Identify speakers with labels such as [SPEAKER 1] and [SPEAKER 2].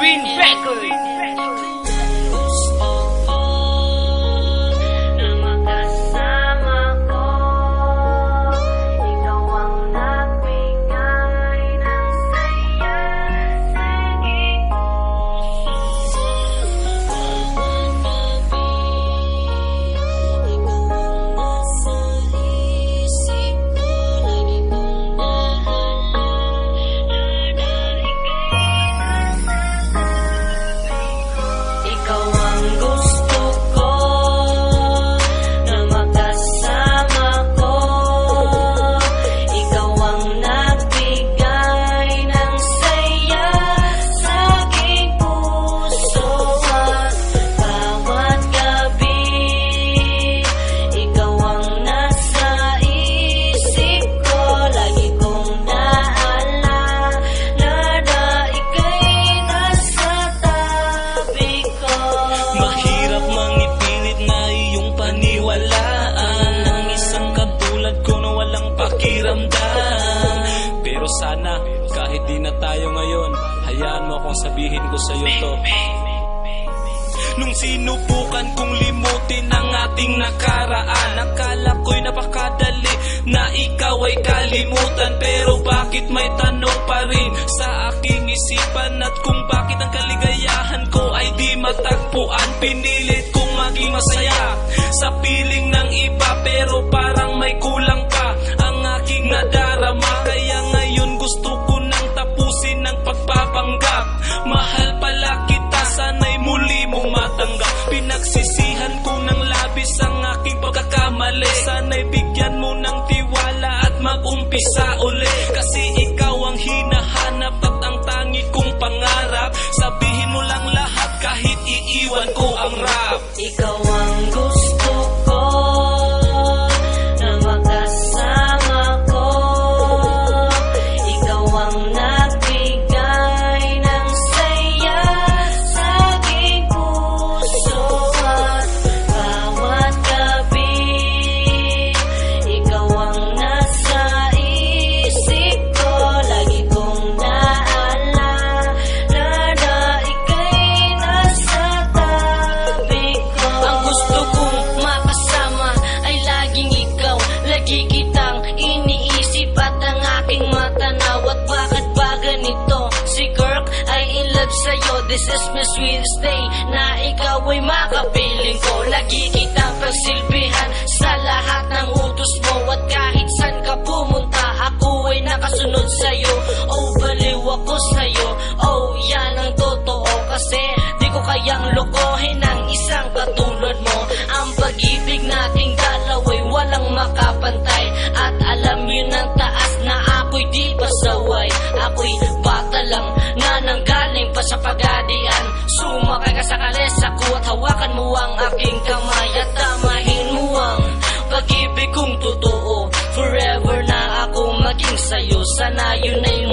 [SPEAKER 1] Green Record.
[SPEAKER 2] Pero sana, kahit di na tayo ngayon, hayaan mo akong sabihin ko sa'yo to. Nung sinubukan kong limutin ang ating nakaraan, akala ko'y napakadali na ikaw ay kalimutan. Pero bakit may tanong pa rin sa aking isipan, at kung bakit ang kaligayahan ko ay di matagpuan. Pinilit kong maging masaya sa piling ng iba, pero parang may kulang pa ang aking nadarama. Kaya ngayon gusto ko nang tapusin ang pagpapanggap. Mahal pala kita, sana'y muli mong matanggap. Pinagsisihan ko ng labis ang aking pagkakamali. Sana'y bigyan mo ng tiwala at mag-umpisa uli. Kasi ikaw ang hinahanap at ang tangi kong pangarap. Sabihin mo lang lahat kahit iiwan ko ang rap.
[SPEAKER 3] Ikaw ang gusto ko na magkasama ko. Ikaw ang nagbigay ng saya sa aking puso at bawat gabi. Ikaw ang nasa isip ko, lagi kong naalala na ika'y nasa tabi ko. Ang gusto kong makasama ay laging ikaw, lagi kitang iniisip at ang aking matanaw. At bakit ba ganito? Si Kirk ay in love sa'yo. This is my sweetest day na ikaw ay makapiling ko. Lagi kitang pagsilbihan sa lahat ng utos mo, at kahit saan ka pumunta, ako ay nakasunod sa'yo. Oh, baliw ako sa'yo. Oh, yan ang totoo, kasi di ko kayang lokohin ang isang katulad mo. Ang pag-ibig nating dalawa'y walang makapantay, at alam yun ang taas na ako'y di pasaway. Ako'y bata lang na nanggaling pa sa pagadian. Sumakay ka sa kalesa ko at hawakan mo ang aking kamay, at tamahin mo ang pag-ibig kong totoo. Forever na ako maging sa'yo, sana yun ay